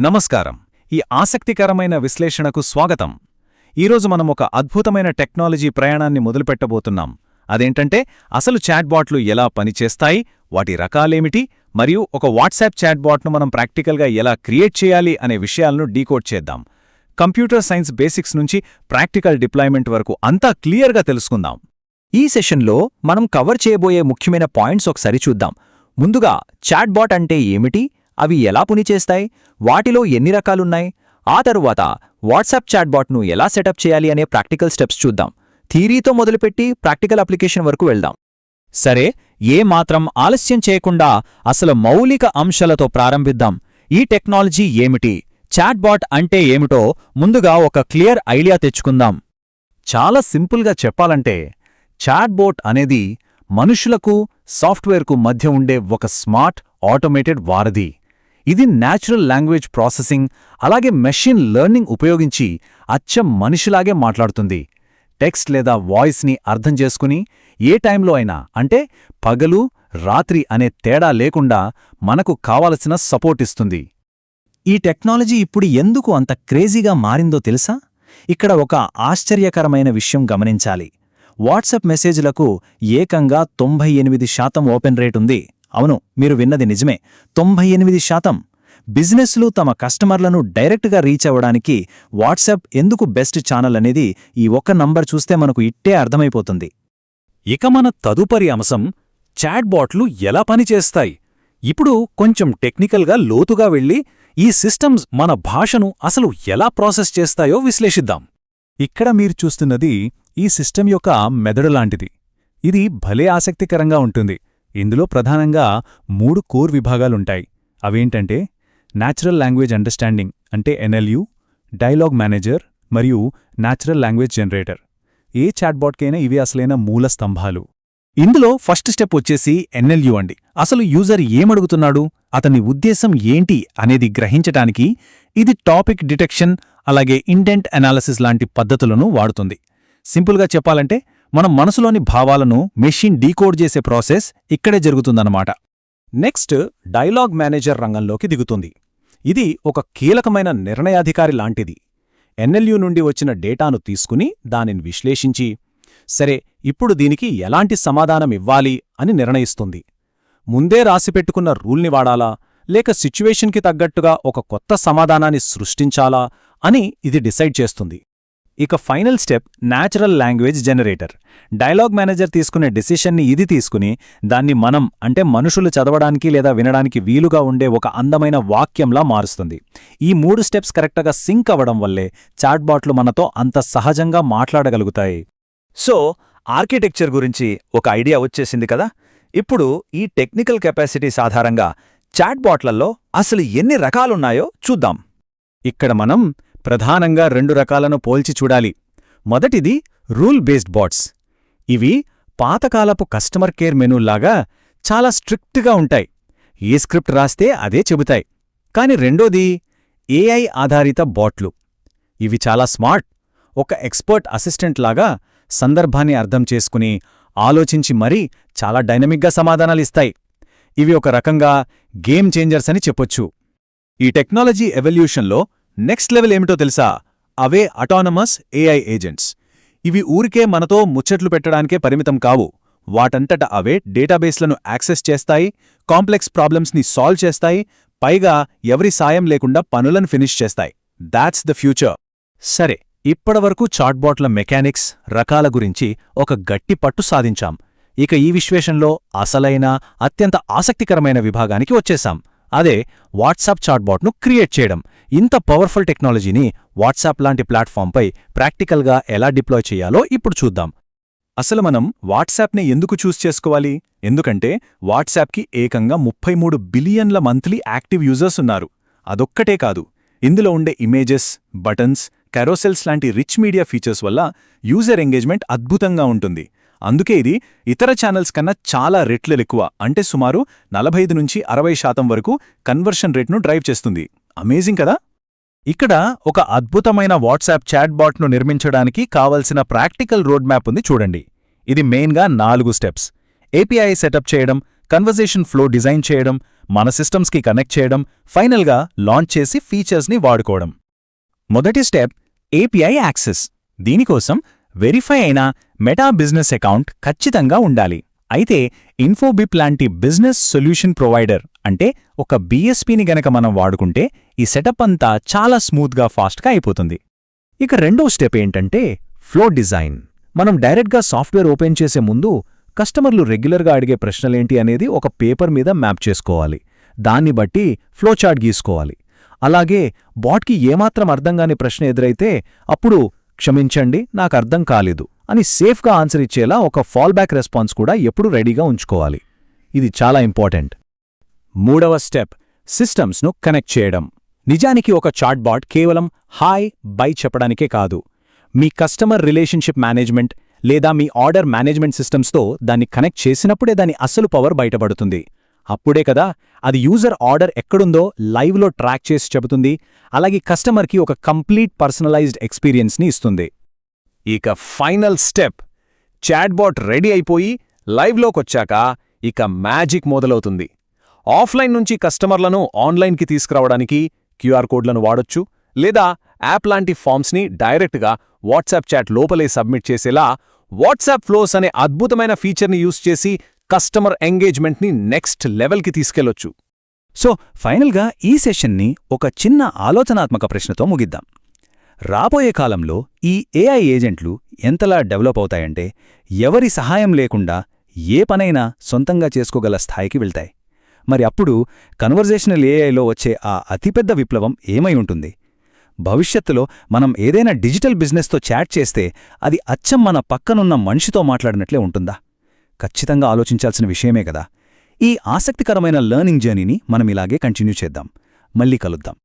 నమస్కారం. ఈ ఆసక్తికరమైన విశ్లేషణకు స్వాగతం. ఈరోజు మనం ఒక అద్భుతమైన టెక్నాలజీ ప్రయాణాన్ని మొదలుపెట్టబోతున్నాం. అదేంటంటే అసలు చాట్బాట్లు ఎలా పనిచేస్తాయి, వాటి రకాలేమిటి, మరియు ఒక వాట్సాప్ చాట్బాట్ను మనం ప్రాక్టికల్గా ఎలా క్రియేట్ చేయాలి అనే విషయాలను డీకోడ్ చేద్దాం. కంప్యూటర్ సైన్స్ బేసిక్స్ నుంచి ప్రాక్టికల్ డిప్లాయ్మెంట్ వరకు అంతా క్లియర్గా తెలుసుకుందాం. ఈ సెషన్లో మనం కవర్ చేయబోయే ముఖ్యమైన పాయింట్స్ ఒకసారి చూద్దాం. ముందుగా చాట్బాట్ అంటే ఏమిటి, అవి ఎలా పనిచేస్తాయి, వాటిలో ఎన్ని రకాలున్నాయి, ఆ తరువాత వాట్సాప్ చాట్బాట్ను ఎలా సెటప్ చేయాలి అనే ప్రాక్టికల్ స్టెప్స్ చూద్దాం. థియరీతో మొదలుపెట్టి ప్రాక్టికల్ అప్లికేషన్ వరకు వెళ్దాం. సరే, ఏమాత్రం ఆలస్యం చేయకుండా అసలు మౌలిక అంశాలతో ప్రారంభిద్దాం. ఈ టెక్నాలజీ ఏమిటి, చాట్బాట్ అంటే ఏమిటో ముందుగా ఒక క్లియర్ ఐడియా తెచ్చుకుందాం. చాలా సింపుల్గా చెప్పాలంటే చాట్బోట్ అనేది మనుషులకు సాఫ్ట్వేర్కు మధ్య ఉండే ఒక స్మార్ట్ ఆటోమేటెడ్ వారధి. ఇది న్యాచురల్ లాంగ్వేజ్ ప్రాసెసింగ్ అలాగే మెషిన్ లెర్నింగ్ ఉపయోగించి అచ్చం మనిషిలాగే మాట్లాడుతుంది. టెక్స్ట్ లేదా వాయిస్ని అర్థం చేసుకుని ఏ టైంలో అయినా, అంటే పగలు రాత్రి అనే తేడా లేకుండా మనకు కావలసిన సపోర్ట్ ఇస్తుంది. ఈ టెక్నాలజీ ఇప్పుడు ఎందుకు అంత క్రేజీగా మారిందో తెలుసా? ఇక్కడ ఒక ఆశ్చర్యకరమైన విషయం గమనించాలి. వాట్సాప్ మెసేజ్లకు ఏకంగా 98% ఓపెన్ రేట్ ఉంది. అవును, మీరు విన్నది నిజమే, 98%. బిజినెస్లు తమ కస్టమర్లను డైరెక్ట్గా రీచ్ అవ్వడానికి వాట్సాప్ ఎందుకు బెస్ట్ ఛానల్ అనేది ఈ ఒక్క నంబర్ చూస్తే మనకు ఇట్టే అర్థమైపోతుంది. ఇక మన తదుపరి అంశం చాట్బాట్లు ఎలా పనిచేస్తాయి. ఇప్పుడు కొంచెం టెక్నికల్గా లోతుగా వెళ్ళి ఈ సిస్టమ్స్ మన భాషను అసలు ఎలా ప్రాసెస్ చేస్తాయో విశ్లేషిద్దాం. ఇక్కడ మీరు చూస్తున్నది ఈ సిస్టమ్ యొక్క మెదడు లాంటిది. ఇది భలే ఆసక్తికరంగా ఉంటుంది. ఇందులో ప్రధానంగా 3 కోర్ విభాగాలుంటాయి. అవేంటంటే న్యాచురల్ లాంగ్వేజ్ అండర్స్టాండింగ్ అంటే NLU, డైలాగ్ మేనేజర్ మరియు న్యాచురల్ లాంగ్వేజ్ జనరేటర్. ఏ చాట్బాట్కైనా ఇవి అసలైన మూల స్తంభాలు. ఇందులో ఫస్ట్ స్టెప్ వచ్చేసి NLU అండి. అసలు యూజర్ ఏమడుగుతున్నాడు, అతని ఉద్దేశం ఏంటి అనేది గ్రహించటానికి ఇది టాపిక్ డిటెక్షన్ అలాగే ఇంటెంట్ అనాలిసిస్ లాంటి పద్ధతులను వాడుతుంది. సింపుల్గా చెప్పాలంటే మన మనసులోని భావాలను మెషిన్ డీకోడ్ చేసే ప్రాసెస్ ఇక్కడే జరుగుతుందన్నమాట. నెక్స్ట్ డైలాగ్ మేనేజర్ రంగంలోకి దిగుతుంది. ఇది ఒక కీలకమైన నిర్ణయాధికారి లాంటిది. NLU నుండి వచ్చిన డేటాను తీసుకుని దానిని విశ్లేషించి, సరే ఇప్పుడు దీనికి ఎలాంటి సమాధానం ఇవ్వాలి అని నిర్ణయిస్తుంది. ముందే రాసిపెట్టుకున్న రూల్ని వాడాలా, లేక సిచ్యువేషన్కి తగ్గట్టుగా ఒక కొత్త సమాధానాన్ని సృష్టించాలా అని ఇది డిసైడ్ చేస్తుంది. ఇక final step natural language generator. Dialogue manager తీసుకునే డెసిషన్ని ఇది తీసుకుని దాన్ని మనం, అంటే మనుషులు చదవడానికి లేదా వినడానికి వీలుగా ఉండే ఒక అందమైన వాక్యంలా మారుస్తుంది. ఈ 3 స్టెప్స్ కరెక్ట్గా సింక్ అవ్వడం వల్లే చాట్బాట్లు మనతో అంత సహజంగా మాట్లాడగలుగుతాయి. సో ఆర్కిటెక్చర్ గురించి ఒక ఐడియా వచ్చేసింది కదా. ఇప్పుడు ఈ టెక్నికల్ కెపాసిటీస్ ఆధారంగా చాట్బాట్లలో అసలు ఎన్ని రకాలున్నాయో చూద్దాం. ఇక్కడ మనం ప్రధానంగా 2 రకాలను పోల్చి చూడాలి. మొదటిది రూల్ బేస్డ్ బాట్స్. ఇవి పాతకాలపు కస్టమర్ కేర్ మెనూల్లాగా చాలా స్ట్రిక్ట్గా ఉంటాయి. ఏ స్క్రిప్ట్ రాస్తే అదే చెబుతాయి. కాని రెండోది AI ఆధారిత బాట్లు. ఇవి చాలా స్మార్ట్. ఒక ఎక్స్పర్ట్ అసిస్టెంట్ లాగా సందర్భాన్ని అర్థం చేసుకుని ఆలోచించి మరీ చాలా డైనమిక్గా సమాధానాలిస్తాయి. ఇవి ఒక రకంగా గేమ్ చేంజర్స్ అని చెప్పొచ్చు. ఈ టెక్నాలజీ ఎవల్యూషన్లో నెక్స్ట్ లెవెల్ ఏమిటో తెలుసా? అవే అటానమస్ AI ఏజెంట్స్. ఇవి ఊరికే మనతో ముచ్చట్లు పెట్టడానికే పరిమితం కావు. వాటంతట అవే డేటాబేస్లను యాక్సెస్ చేస్తాయి, కాంప్లెక్స్ ప్రాబ్లమ్స్ని సాల్వ్ చేస్తాయి, పైగా ఎవరి సాయం లేకుండా పనులను ఫినిష్ చేస్తాయి. That's the future. సరే, ఇప్పటివరకు చాట్బాట్ల మెకానిక్స్, రకాల గురించి ఒక గట్టి పట్టు సాధించాం. ఇక ఈ విశ్లేషణలో అసలైన అత్యంత ఆసక్తికరమైన విభాగానికి వచ్చేశాం. అదే వాట్సాప్ చాట్బాట్ను క్రియేట్ చేయడం. ఇంత పవర్ఫుల్ టెక్నాలజీని వాట్సాప్ లాంటి ప్లాట్ఫామ్పై ప్రాక్టికల్గా ఎలా డిప్లాయ్ చేయాలో ఇప్పుడు చూద్దాం. అసలు మనం వాట్సాప్ని ఎందుకు చూస్ చేసుకోవాలి? ఎందుకంటే వాట్సాప్కి ఏకంగా 33 బిలియన్ల మంత్లీ యాక్టివ్ యూజర్స్ ఉన్నారు. అదొక్కటే కాదు, ఇందులో ఉండే ఇమేజెస్, బటన్స్, కెరోసెల్స్ లాంటి రిచ్ మీడియా ఫీచర్స్ వల్ల యూజర్ ఎంగేజ్మెంట్ అద్భుతంగా ఉంటుంది. అందుకే ఇది ఇతర ఛానల్స్ కన్నా చాలా రెట్లెక్కువ, అంటే సుమారు 45-60% వరకు కన్వర్షన్ రేట్ను డ్రైవ్ చేస్తుంది. అమేజింగ్ కదా? ఇక్కడ ఒక అద్భుతమైన వాట్సాప్ చాట్బాట్ను నిర్మించడానికి కావలసిన ప్రాక్టికల్ రోడ్ మ్యాప్ ఉంది చూడండి. ఇది మెయిన్గా 4 స్టెప్స్. API సెటప్ చేయడం, కన్వర్జేషన్ ఫ్లో డిజైన్ చేయడం, మన సిస్టమ్స్కి కనెక్ట్ చేయడం, ఫైనల్గా లాంచ్ చేసి ఫీచర్స్ని వాడుకోవడం. మొదటి స్టెప్ ఏపీఐ యాక్సెస్. దీనికోసం వెరిఫై అయిన మెటా బిజినెస్ అకౌంట్ ఖచ్చితంగా ఉండాలి. అయితే ఇన్ఫోబిప్ లాంటి బిజినెస్ సొల్యూషన్ ప్రొవైడర్ అంటే ఒక బీఎస్పీని గనక మనం వాడుకుంటే ఈ సెటప్ అంతా చాలా స్మూత్గా ఫాస్ట్గా అయిపోతుంది. ఇక రెండో స్టెప్ ఏంటంటే ఫ్లో డిజైన్. మనం డైరెక్ట్గా సాఫ్ట్వేర్ ఓపెన్ చేసే ముందు కస్టమర్లు రెగ్యులర్గా అడిగే ప్రశ్నలేంటి అనేది ఒక పేపర్ మీద మ్యాప్ చేసుకోవాలి. దాన్ని బట్టి ఫ్లోచార్ట్ గీసుకోవాలి. అలాగే బాట్కి ఏమాత్రం అర్థంగాని ప్రశ్న ఎదురైతే అప్పుడు క్షమించండి నాకు అర్థం కాలేదు అని సేఫ్గా ఆన్సర్ ఇచ్చేలా ఒక ఫాల్బ్యాక్ రెస్పాన్స్ కూడా ఎప్పుడూ రెడీగా ఉంచుకోవాలి. ఇది చాలా ఇంపార్టెంట్. మూడవ స్టెప్ సిస్టమ్స్ను కనెక్ట్ చేయడం. నిజానికి ఒక చాట్బాట్ కేవలం హాయ్ బై చెప్పడానికే కాదు, మీ కస్టమర్ రిలేషన్షిప్ మేనేజ్మెంట్ లేదా మీ ఆర్డర్ మేనేజ్మెంట్ సిస్టమ్స్తో దాన్ని కనెక్ట్ చేసినప్పుడే దాని అసలు పవర్ బయటపడుతుంది. అప్పుడే కదా అది యూజర్ ఆర్డర్ ఎక్కడుందో లైవ్లో ట్రాక్ చేసి చెబుతుంది, అలాగే కస్టమర్కి ఒక కంప్లీట్ పర్సనలైజ్డ్ ఎక్స్పీరియన్స్ని ఇస్తుంది. ఇక ఫైనల్ స్టెప్ చాట్బాట్ రెడీ అయిపోయి లైవ్లోకొచ్చాక ఇక మ్యాజిక్ మొదలవుతుంది. ఆఫ్లైన్ నుంచి కస్టమర్లను ఆన్లైన్కి తీసుకురావడానికి క్యూఆర్ కోడ్లను వాడొచ్చు, లేదా యాప్ లాంటి ఫామ్స్ని డైరెక్ట్గా వాట్సాప్ చాట్ లోపలే సబ్మిట్ చేసేలా వాట్సాప్ ఫ్లోస్ అనే అద్భుతమైన ఫీచర్ని యూజ్ చేసి కస్టమర్ ఎంగేజ్మెంట్ని నెక్స్ట్ లెవెల్కి తీసుకెళ్లొచ్చు. సో ఫైనల్గా ఈ సెషన్ని ఒక చిన్న ఆలోచనాత్మక ప్రశ్నతో ముగిద్దాం. రాబోయే కాలంలో ఈ ఏఐ ఏజెంట్లు ఎంతలా డెవలప్ అవుతాయంటే ఎవరి సహాయం లేకుండా ఏ పనైనా సొంతంగా చేసుకోగల స్థాయికి వెళ్తాయి. మరి అప్పుడు కన్వర్జేషనల్ ఏఐలో వచ్చే ఆ అతిపెద్ద విప్లవం ఏమై ఉంటుంది? భవిష్యత్తులో మనం ఏదైనా డిజిటల్ బిజినెస్తో చాట్ చేస్తే అది అచ్చం మన పక్కనున్న మనిషితో మాట్లాడినట్లే ఉంటుందా? ఖచ్చితంగా ఆలోచించాల్సిన విషయమే కదా. ఈ ఆసక్తికరమైన లెర్నింగ్ జర్నీని మనం ఇలాగే కంటిన్యూ చేద్దాం. మళ్ళీ కలుద్దాం.